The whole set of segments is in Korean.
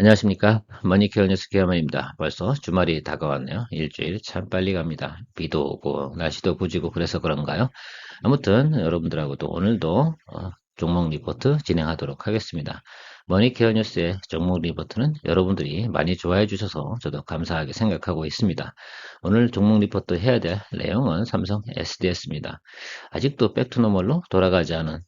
안녕하십니까. 머니케어 뉴스 케어맨입니다. 벌써 주말이 다가왔네요. 일주일 참 빨리 갑니다. 비도 오고 날씨도 구지고 그래서 그런가요? 아무튼 여러분들하고도 오늘도 종목 리포트 진행하도록 하겠습니다. 머니케어 뉴스의 종목 리포트는 여러분들이 많이 좋아해 주셔서 저도 감사하게 생각하고 있습니다. 오늘 종목 리포트 해야 될 내용은 삼성 SDS입니다. 아직도 백투노멀로 돌아가지 않은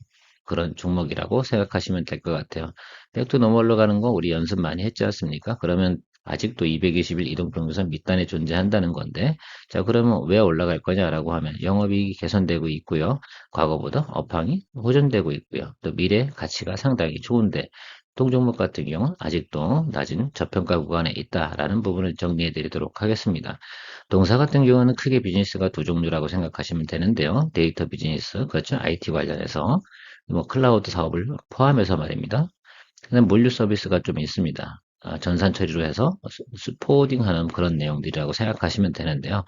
그런 종목이라고 생각하시면 될 것 같아요. 백투 너멀로 가는 거 우리 연습 많이 했지 않습니까? 그러면 아직도 220일 이동평균선 밑단에 존재한다는 건데, 자, 그러면 왜 올라갈 거냐라고 하면 영업이익이 개선되고 있고요. 과거보다 업황이 호전되고 있고요. 또 미래 가치가 상당히 좋은데, 동종목 같은 경우는 아직도 낮은 저평가 구간에 있다라는 부분을 정리해 드리도록 하겠습니다. 동사 같은 경우는 크게 비즈니스가 두 종류라고 생각하시면 되는데요. 데이터 비즈니스, 그렇죠? IT 관련해서 뭐 클라우드 사업을 포함해서 말입니다. 그다음 물류 서비스가 좀 있습니다. 전산 처리로 해서 포워딩하는 그런 내용들이라고 생각하시면 되는데요.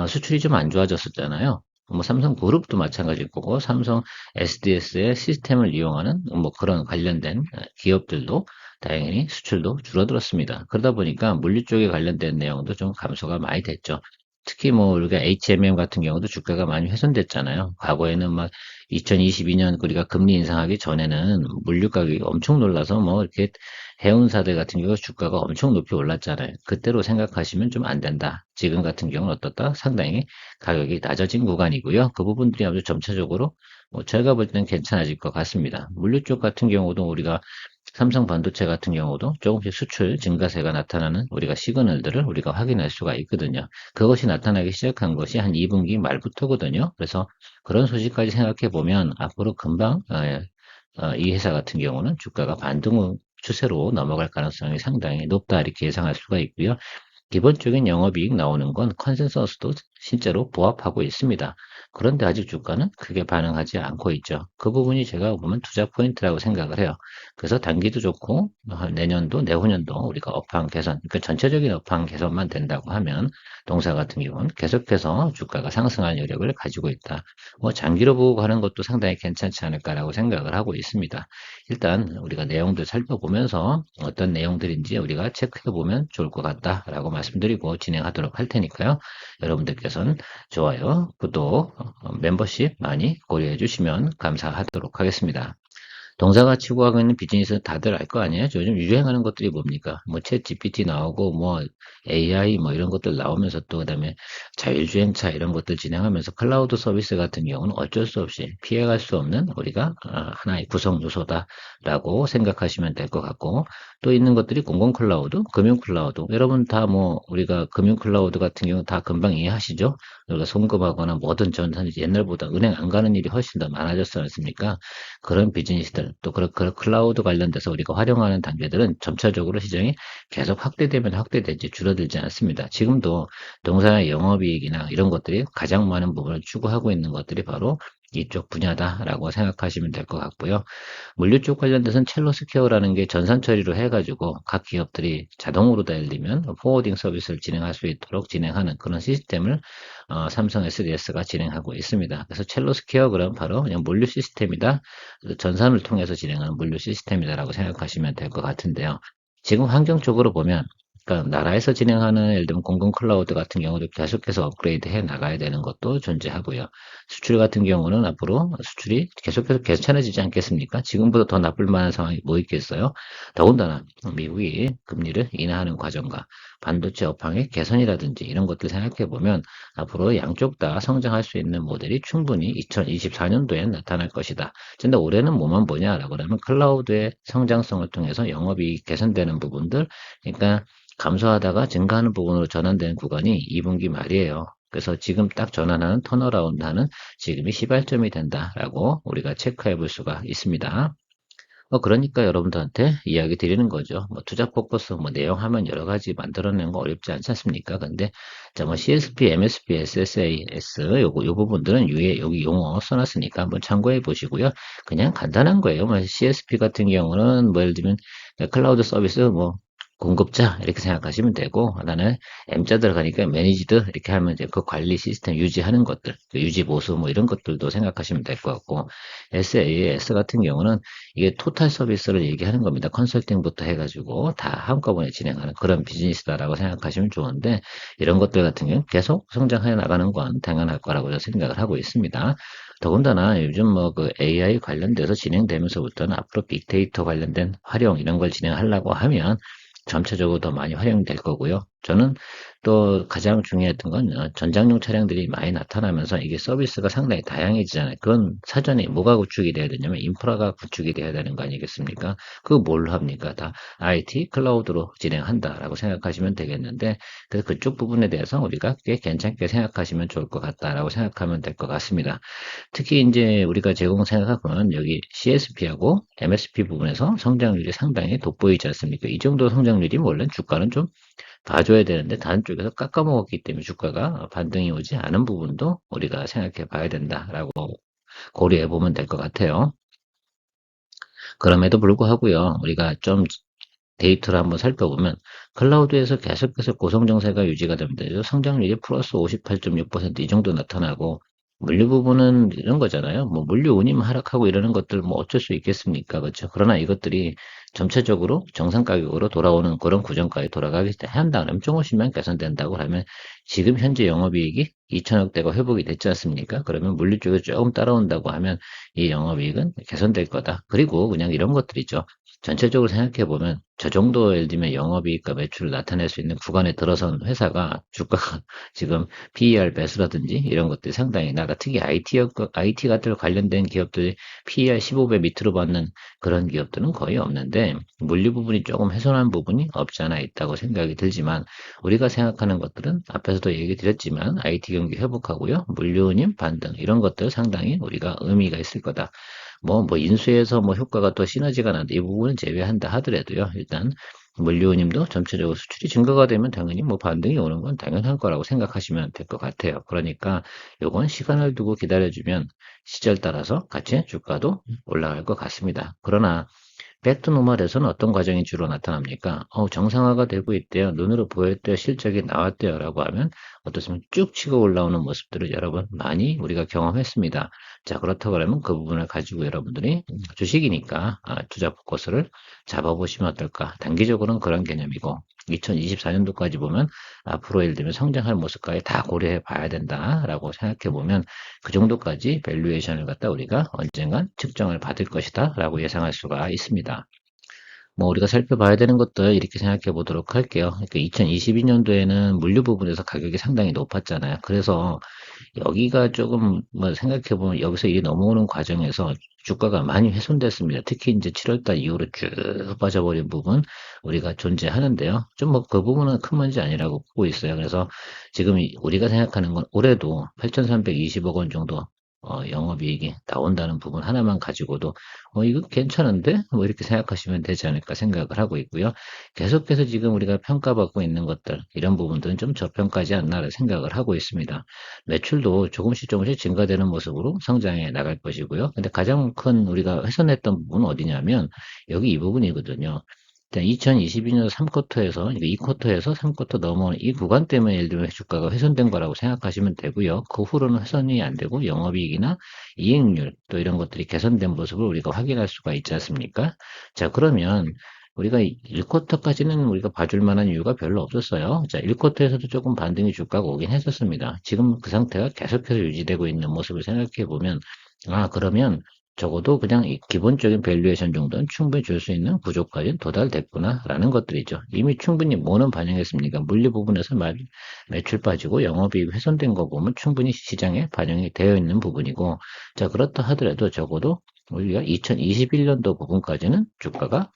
수출이 좀 안 좋아졌었잖아요. 뭐 삼성 그룹도 마찬가지일 거고 삼성 SDS의 시스템을 이용하는 뭐 그런 관련된 기업들도 다행히 수출도 줄어들었습니다. 그러다 보니까 물류 쪽에 관련된 내용도 좀 감소가 많이 됐죠. 특히 뭐 우리가 HMM 같은 경우도 주가가 많이 훼손됐잖아요. 과거에는 막 2022년 우리가 금리 인상하기 전에는 물류 가격이 엄청 놀라서 뭐 이렇게 해운사들 같은 경우 주가가 엄청 높이 올랐잖아요. 그때로 생각하시면 좀 안 된다. 지금 같은 경우는 어떻다? 상당히 가격이 낮아진 구간이고요. 그 부분들이 아주 점차적으로 뭐 제가 볼 때는 괜찮아질 것 같습니다. 물류 쪽 같은 경우도 우리가 삼성 반도체 같은 경우도 조금씩 수출 증가세가 나타나는 우리가 시그널들을 우리가 확인할 수가 있거든요. 그것이 나타나기 시작한 것이 한 2분기 말부터거든요. 그래서 그런 소식까지 생각해 보면 앞으로 금방 이 회사 같은 경우는 주가가 반등 추세로 넘어갈 가능성이 상당히 높다 이렇게 예상할 수가 있고요. 기본적인 영업이익 나오는 건 컨센서스도 실제로 부합하고 있습니다. 그런데 아직 주가는 크게 반응하지 않고 있죠. 그 부분이 제가 보면 투자 포인트라고 생각을 해요. 그래서 단기도 좋고 내년도 내후년도 우리가 업황 개선, 그러니까 전체적인 업황 개선만 된다고 하면 동사 같은 경우는 계속해서 주가가 상승할 여력을 가지고 있다. 뭐 장기로 보고 가는 것도 상당히 괜찮지 않을까라고 생각을 하고 있습니다. 일단 우리가 내용들 살펴보면서 어떤 내용들인지 우리가 체크해 보면 좋을 것 같다라고 말씀드리고 진행하도록 할 테니까요. 여러분들께서는 좋아요, 구독, 멤버십 많이 고려해 주시면 감사하도록 하겠습니다. 동사가 추구하고 있는 비즈니스 다들 알 거 아니에요? 요즘 유행하는 것들이 뭡니까? 뭐 챗 GPT 나오고 뭐 AI 뭐 이런 것들 나오면서 또 그다음에 자율주행차 이런 것들 진행하면서 클라우드 서비스 같은 경우는 어쩔 수 없이 피해갈 수 없는 우리가 하나의 구성 요소다라고 생각하시면 될 것 같고 또 있는 것들이 공공 클라우드, 금융 클라우드. 여러분 다 뭐 우리가 금융 클라우드 같은 경우 다 금방 이해하시죠? 우리가 송금하거나 뭐든 전산 옛날보다 은행 안 가는 일이 훨씬 더 많아졌지 않습니까? 그런 비즈니스들 또 그런 클라우드 관련돼서 우리가 활용하는 단계들은 점차적으로 시장이 계속 확대되면 확대되지 줄어들지 않습니다. 지금도 동사의 영업이익이나 이런 것들이 가장 많은 부분을 추구하고 있는 것들이 바로 이쪽 분야다라고 생각하시면 될 것 같고요. 물류 쪽 관련돼서는 첼로스퀘어라는 게 전산 처리로 해가지고 각 기업들이 자동으로 다 예를 들면 포워딩 서비스를 진행할 수 있도록 진행하는 그런 시스템을 삼성 SDS가 진행하고 있습니다. 그래서 첼로스퀘어 그럼 바로 그냥 물류 시스템이다. 전산을 통해서 진행하는 물류 시스템이다라고 생각하시면 될 것 같은데요. 지금 환경적으로 보면 그러니까 나라에서 진행하는 예를 들면 공공 클라우드 같은 경우도 계속해서 업그레이드 해 나가야 되는 것도 존재하고요. 수출 같은 경우는 앞으로 수출이 계속해서 괜찮아지지 않겠습니까? 지금보다 더 나쁠 만한 상황이 뭐 있겠어요? 더군다나 미국이 금리를 인하하는 과정과 반도체 업황의 개선이라든지 이런 것들 생각해 보면 앞으로 양쪽 다 성장할 수 있는 모델이 충분히 2024년도에 나타날 것이다. 근데 올해는 뭐만 보냐라고 하면 클라우드의 성장성을 통해서 영업이 개선되는 부분들, 그러니까 감소하다가 증가하는 부분으로 전환되는 구간이 2분기 말이에요. 그래서 지금 딱 전환하는 턴어라운드하는 지금이 시발점이 된다라고 우리가 체크해 볼 수가 있습니다. 그러니까 여러분들한테 이야기 드리는 거죠. 뭐 투자 포커스 뭐 내용 하면 여러 가지 만들어내는 거 어렵지 않지 않습니까? 근데 자, 뭐 CSP, MSP, SSAS 요 부분들은 위에 여기 용어 써놨으니까 한번 참고해 보시고요. 그냥 간단한 거예요. 뭐 CSP 같은 경우는 뭐 예를 들면 클라우드 서비스 뭐 공급자 이렇게 생각하시면 되고 하나는 M자 들어가니까 매니지드 이렇게 하면 이제 그 관리 시스템 유지하는 것들, 그 유지 보수 뭐 이런 것들도 생각하시면 될 것 같고 SAS 같은 경우는 이게 토탈 서비스를 얘기하는 겁니다. 컨설팅부터 해가지고 다 한꺼번에 진행하는 그런 비즈니스다라고 생각하시면 좋은데 이런 것들 같은 경우는 계속 성장해 나가는 건 당연할 거라고 저는 생각을 하고 있습니다. 더군다나 요즘 뭐 그 AI 관련돼서 진행되면서부터는 앞으로 빅데이터 관련된 활용 이런 걸 진행하려고 하면 점차적으로 더 많이 활용될 거고요. 저는 또 가장 중요했던 건 전장용 차량들이 많이 나타나면서 이게 서비스가 상당히 다양해지잖아요. 그건 사전에 뭐가 구축이 돼야 되냐면 인프라가 구축이 돼야 되는 거 아니겠습니까? 그거 뭘 합니까? 다 IT, 클라우드로 진행한다라고 생각하시면 되겠는데 그래서 그쪽 부분에 대해서 우리가 꽤 괜찮게 생각하시면 좋을 것 같다라고 생각하면 될 것 같습니다. 특히 이제 우리가 제공 생각하면 여기 CSP하고 MSP 부분에서 성장률이 상당히 돋보이지 않습니까? 이 정도 성장률이 원래 주가는 좀 봐줘야 되는데 다른 쪽에서 깎아먹었기 때문에 주가가 반등이 오지 않은 부분도 우리가 생각해 봐야 된다라고 고려해 보면 될 것 같아요. 그럼에도 불구하고요, 우리가 좀 데이터를 한번 살펴보면 클라우드에서 계속해서 고성장세가 유지가 됩니다. 그래서 성장률이 플러스 58.6%이 정도 나타나고 물류 부분은 이런 거잖아요. 뭐 물류 운임 하락하고 이러는 것들 뭐 어쩔 수 있겠습니까? 그렇죠? 그러나 이것들이 점차적으로 정상 가격으로 돌아오는 그런 구정까지 돌아가기 한다 그러면 조금씩만 개선된다고 하면 지금 현재 영업이익이 2천억대가 회복이 됐지 않습니까? 그러면 물류 쪽에 조금 따라온다고 하면 이 영업이익은 개선될 거다. 그리고 그냥 이런 것들이죠. 전체적으로 생각해 보면 저 정도 예를 들면 영업이익과 매출을 나타낼 수 있는 구간에 들어선 회사가 주가가 지금 PER 배수라든지 이런 것들이 상당히 나가 특히 IT 같은 관련된 기업들이 PER 15배 밑으로 받는 그런 기업들은 거의 없는데 물류 부분이 조금 훼손한 부분이 없지 않아 있다고 생각이 들지만 우리가 생각하는 것들은 앞에서도 얘기 드렸지만 IT 경기 회복하고요. 물류님 반등 이런 것들 상당히 우리가 의미가 있을 거다. 인수해서 뭐 효과가 또 시너지가 난다. 이 부분은 제외한다 하더라도요. 일단 물류님도 전체적으로 수출이 증가가 되면 당연히 뭐 반등이 오는 건 당연한 거라고 생각하시면 될 것 같아요. 그러니까 요건 시간을 두고 기다려주면 시절 따라서 같이 주가도 올라갈 것 같습니다. 그러나 백투노멀에서는 어떤 과정이 주로 나타납니까? 정상화가 되고 있대요. 눈으로 보였대요. 실적이 나왔대요. 라고 하면 어떻습니까? 쭉 치고 올라오는 모습들을 여러분 많이 우리가 경험했습니다. 자, 그렇다고 하면 그 부분을 가지고 여러분들이 주식이니까 투자 포커스를 잡아보시면 어떨까? 단기적으로는 그런 개념이고 2024년도까지 보면 앞으로 예를 들면 성장할 모습까지 다 고려해 봐야 된다라고 생각해 보면 그 정도까지 밸류에이션을 갖다 우리가 언젠간 측정을 받을 것이다 라고 예상할 수가 있습니다. 우리가 살펴봐야 되는 것들 이렇게 생각해 보도록 할게요. 그러니까 2022년도에는 물류 부분에서 가격이 상당히 높았잖아요. 그래서 여기가 조금 생각해 보면 여기서 일이 넘어오는 과정에서 주가가 많이 훼손됐습니다. 특히 이제 7월달 이후로 쭉 빠져버린 부분 우리가 존재하는데요. 좀 그 부분은 큰 문제 아니라고 보고 있어요. 그래서 지금 우리가 생각하는 건 올해도 8,320억 원 정도 영업이익이 나온다는 부분 하나만 가지고도 이거 괜찮은데? 이렇게 생각하시면 되지 않을까 생각을 하고 있고요. 계속해서 지금 우리가 평가받고 있는 것들, 이런 부분들은 좀 저평가지 않나를 생각을 하고 있습니다. 매출도 조금씩 조금씩 증가되는 모습으로 성장해 나갈 것이고요. 근데 가장 큰 우리가 훼손했던 부분은 어디냐면 여기 이 부분이거든요. 2022년 3쿼터에서, 2쿼터에서 3쿼터 넘어오는 이 구간 때문에 예를 들면 주가가 훼손된 거라고 생각하시면 되고요. 그 후로는 훼손이 안 되고 영업이익이나 이익률 또 이런 것들이 개선된 모습을 우리가 확인할 수가 있지 않습니까? 자, 그러면 우리가 1쿼터까지는 우리가 봐줄 만한 이유가 별로 없었어요. 자, 1쿼터에서도 조금 반등이 주가가 오긴 했었습니다. 지금 그 상태가 계속해서 유지되고 있는 모습을 생각해 보면, 그러면 적어도 그냥 이 기본적인 밸류에이션 정도는 충분히 줄 수 있는 구조까지는 도달됐구나라는 것들이죠. 이미 충분히 뭐는 반영했습니까? 물리 부분에서 매출 빠지고 영업이익 훼손된 거 보면 충분히 시장에 반영이 되어 있는 부분이고, 자, 그렇다 하더라도 적어도 우리가 2021년도 부분까지는 주가가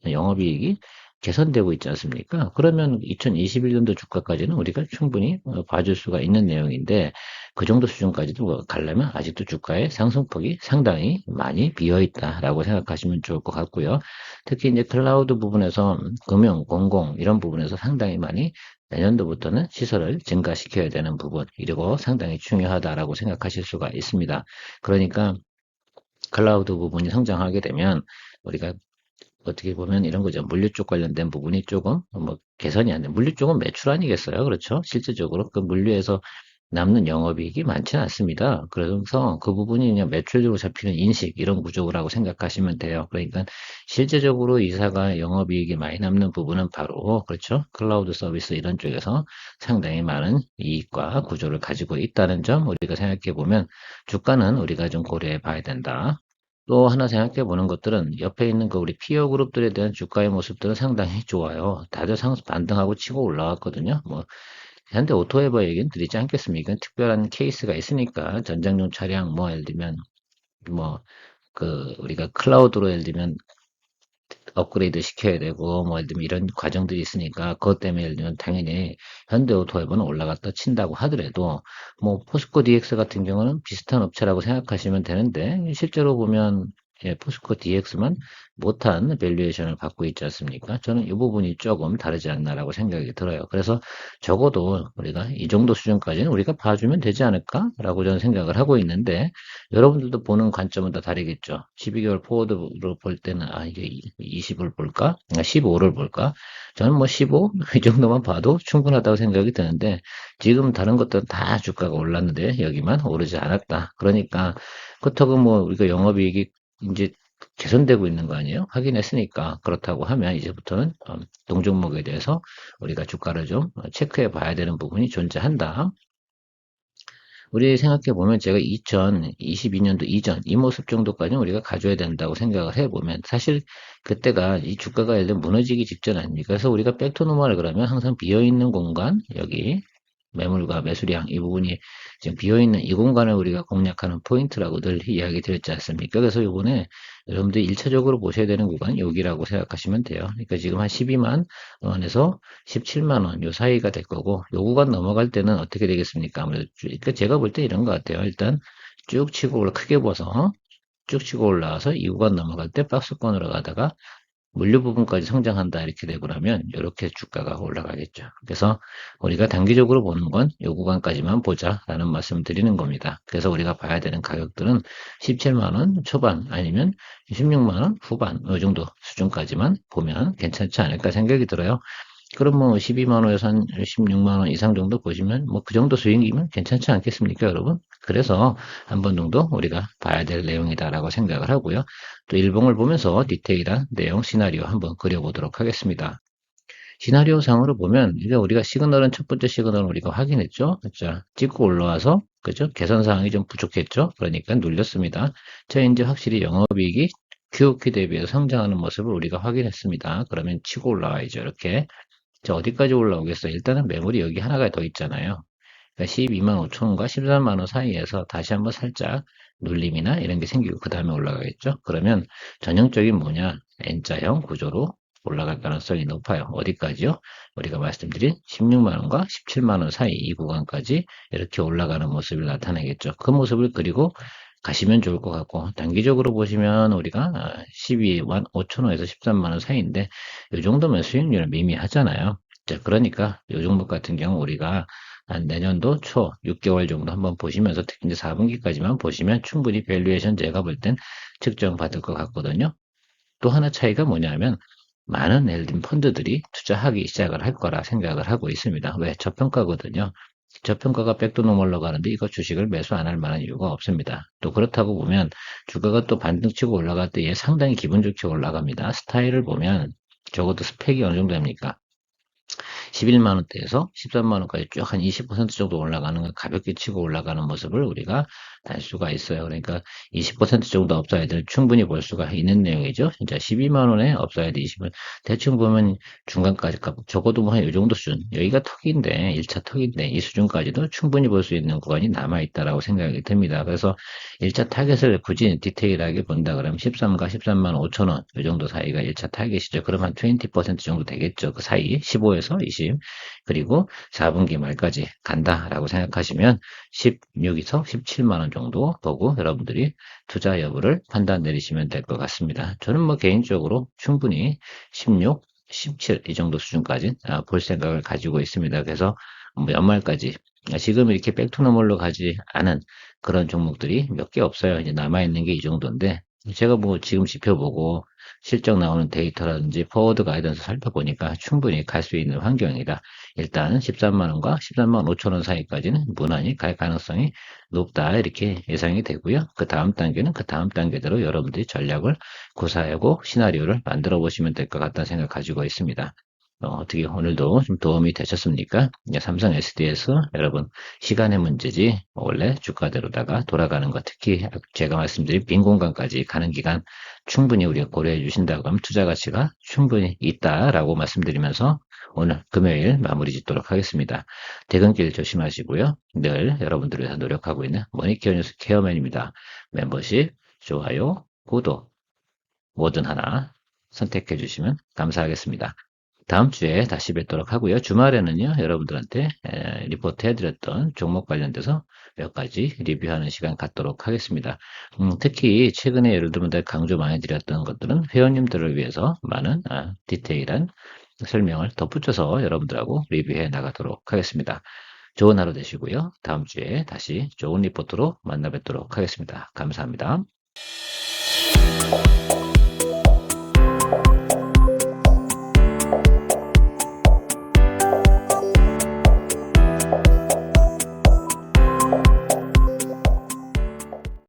영업이익이 개선되고 있지 않습니까? 그러면 2021년도 주가까지는 우리가 충분히 봐줄 수가 있는 내용인데 그 정도 수준까지도 가려면 아직도 주가의 상승폭이 상당히 많이 비어 있다라고 생각하시면 좋을 것 같고요. 특히 이제 클라우드 부분에서 금융, 공공 이런 부분에서 상당히 많이 내년도부터는 시설을 증가시켜야 되는 부분, 이리고 상당히 중요하다라고 생각하실 수가 있습니다. 그러니까 클라우드 부분이 성장하게 되면 우리가 어떻게 보면 이런 거죠. 물류 쪽 관련된 부분이 조금 뭐 개선이 안 돼. 물류 쪽은 매출 아니겠어요? 그렇죠? 실질적으로 그 물류에서 남는 영업이익이 많지는 않습니다. 그래서 그 부분이 그냥 매출적으로 잡히는 인식 이런 구조라고 생각하시면 돼요. 그러니까 실제적으로 이사가 영업이익이 많이 남는 부분은 바로 그렇죠. 클라우드 서비스 이런 쪽에서 상당히 많은 이익과 구조를 가지고 있다는 점 우리가 생각해 보면 주가는 우리가 좀 고려해 봐야 된다. 또 하나 생각해 보는 것들은 옆에 있는 그 우리 피어 그룹들에 대한 주가의 모습들은 상당히 좋아요. 다들 반등하고 치고 올라왔거든요. 뭐 현대 오토에버 얘기는 드리지 않겠습니까? 특별한 케이스가 있으니까 전장용 차량 뭐 예를 들면 뭐 그 우리가 클라우드로 예를 들면 업그레이드 시켜야 되고 뭐 예를 들면 이런 과정들이 있으니까 그것 때문에 예를 들면 당연히 현대오토에버는 올라갔다 친다고 하더라도 뭐 포스코 DX 같은 경우는 비슷한 업체라고 생각하시면 되는데 실제로 보면 예, 포스코 DX만 못한 밸류에이션을 받고 있지 않습니까? 저는 이 부분이 조금 다르지 않나라고 생각이 들어요. 그래서 적어도 우리가 이 정도 수준까지는 우리가 봐주면 되지 않을까라고 저는 생각을 하고 있는데 여러분들도 보는 관점은 다 다르겠죠. 12개월 포워드로 볼 때는 아 이게 20을 볼까? 15를 볼까? 저는 뭐 15? 이 정도만 봐도 충분하다고 생각이 드는데 지금 다른 것들은 다 주가가 올랐는데 여기만 오르지 않았다. 그러니까 그렇다고 뭐 우리가 영업이익이 이제 개선되고 있는 거 아니에요? 확인했으니까 그렇다고 하면 이제부터는 동종목에 대해서 우리가 주가를 좀 체크해 봐야 되는 부분이 존재한다. 우리 생각해 보면 제가 2022년도 이전 이 모습 정도까지는 우리가 가져야 된다고 생각을 해 보면 사실 그때가 이 주가가 예를 들면 무너지기 직전 아닙니까? 그래서 우리가 백토노멀 그러면 항상 비어 있는 공간 여기 매물과 매수량 이 부분이 지금 비어 있는 이 공간을 우리가 공략하는 포인트라고 늘 이야기 드렸지 않습니까? 그래서 이번에 여러분들이 1차적으로 보셔야 되는 구간은 여기라고 생각하시면 돼요. 그러니까 지금 한 12만 원에서 17만 원 요 사이가 될 거고 요 구간 넘어갈 때는 어떻게 되겠습니까? 아무래도 그러니까 제가 볼 때 이런 것 같아요. 일단 쭉 치고 올라 크게 봐서 쭉 치고 올라와서 이 구간 넘어갈 때 박스권으로 가다가 물류 부분까지 성장한다 이렇게 되고 나면 이렇게 주가가 올라가겠죠. 그래서 우리가 단기적으로 보는 건 이 구간까지만 보자라는 말씀을 드리는 겁니다. 그래서 우리가 봐야 되는 가격들은 17만 원 초반 아니면 16만 원 후반 이 정도 수준까지만 보면 괜찮지 않을까 생각이 들어요. 그럼 뭐 12만 원에서 한 16만 원 이상 정도 보시면 뭐 그 정도 수익이면 괜찮지 않겠습니까, 여러분? 그래서 한 번 정도 우리가 봐야 될 내용이다라고 생각을 하고요. 또 일봉을 보면서 디테일한 내용 시나리오 한번 그려보도록 하겠습니다. 시나리오 상으로 보면 이게 우리가 시그널은 첫 번째 시그널은 우리가 확인했죠. 그죠? 찍고 올라와서 그죠? 개선 사항이 좀 부족했죠. 그러니까 눌렸습니다. 자, 이제 확실히 영업이익이 QOQ 대비해서 성장하는 모습을 우리가 확인했습니다. 그러면 치고 올라와야죠. 이렇게. 자, 어디까지 올라오겠어요? 일단은 매물이 여기 하나가 더 있잖아요. 그러니까 12만 5천 원과 13만 원 사이에서 다시 한번 살짝 눌림이나 이런 게 생기고 그 다음에 올라가겠죠. 그러면 전형적인 뭐냐? N자형 구조로 올라갈 가능성이 높아요. 어디까지요? 우리가 말씀드린 16만 원과 17만 원 사이 이 구간까지 이렇게 올라가는 모습을 나타내겠죠. 그 모습을 그리고 가시면 좋을 것 같고 단기적으로 보시면 우리가 12만 5천 원에서 13만 원 사이인데 이 정도면 수익률은 미미하잖아요. 자, 그러니까 이 종목 같은 경우 우리가 한 내년도 초 6개월 정도 한번 보시면서 특히 이제 4분기까지만 보시면 충분히 밸류에이션 제가 볼 땐 측정받을 것 같거든요. 또 하나 차이가 뭐냐면 많은 예를 들면 펀드들이 투자하기 시작을 할 거라 생각을 하고 있습니다. 왜? 저평가거든요. 저평가가 백도노멀로 가는데 이거 주식을 매수 안 할 만한 이유가 없습니다. 또 그렇다고 보면 주가가 또 반등치고 올라갈 때 얘 상당히 기분 좋게 올라갑니다. 스타일을 보면 적어도 스펙이 어느 정도 됩니까? 11만 원대에서 13만 원까지 쭉 한 20% 정도 올라가는 걸 가볍게 치고 올라가는 모습을 우리가 알 수가 있어요. 그러니까 20% 정도 업사이드를 충분히 볼 수가 있는 내용이죠. 진짜 12만 원에 업사이드 20은 대충 보면 중간까지 적어도 뭐 한 이 정도 수준. 여기가 턱인데 1차 턱인데 이 수준까지도 충분히 볼 수 있는 구간이 남아 있다라고 생각이 듭니다. 그래서 1차 타겟을 굳이 디테일하게 본다 그러면 13과 13만 5천 원 이 정도 사이가 1차 타겟이죠. 그럼 한 20% 정도 되겠죠. 그 사이 15에서 20 그리고 4분기 말까지 간다라고 생각하시면 16에서 17만 원 정도 보고 여러분들이 투자 여부를 판단 내리시면 될 것 같습니다. 저는 뭐 개인적으로 충분히 16, 17 이 정도 수준까지 볼 생각을 가지고 있습니다. 그래서 뭐 연말까지 지금 이렇게 백투너멀로 가지 않은 그런 종목들이 몇 개 없어요. 이제 남아있는 게 이 정도인데 제가 뭐 지금 지표 보고 실적 나오는 데이터라든지 포워드 가이던스 살펴보니까 충분히 갈 수 있는 환경이다. 일단 13만 원과 13만 5천 원 사이까지는 무난히 갈 가능성이 높다. 이렇게 예상이 되고요. 그 다음 단계는 그 다음 단계대로 여러분들이 전략을 구사하고 시나리오를 만들어 보시면 될 것 같다는 생각 가지고 있습니다. 어떻게 오늘도 좀 도움이 되셨습니까? 삼성 SDS 여러분 시간의 문제지 원래 주가대로다가 돌아가는 것, 특히 제가 말씀드린 빈 공간까지 가는 기간 충분히 우리가 고려해 주신다고 하면 투자 가치가 충분히 있다라고 말씀드리면서 오늘 금요일 마무리 짓도록 하겠습니다. 퇴근길 조심하시고요. 늘 여러분들을 위해서 노력하고 있는 머니케어 뉴스 케어맨입니다. 멤버십, 좋아요, 구독 뭐든 하나 선택해 주시면 감사하겠습니다. 다음 주에 다시 뵙도록 하고요. 주말에는요, 여러분들한테 리포트 해드렸던 종목 관련돼서 몇 가지 리뷰하는 시간 갖도록 하겠습니다. 특히 최근에 예를 들면 내가 강조 많이 드렸던 것들은 회원님들을 위해서 많은 디테일한 설명을 덧붙여서 여러분들하고 리뷰해 나가도록 하겠습니다. 좋은 하루 되시고요. 다음 주에 다시 좋은 리포트로 만나 뵙도록 하겠습니다. 감사합니다.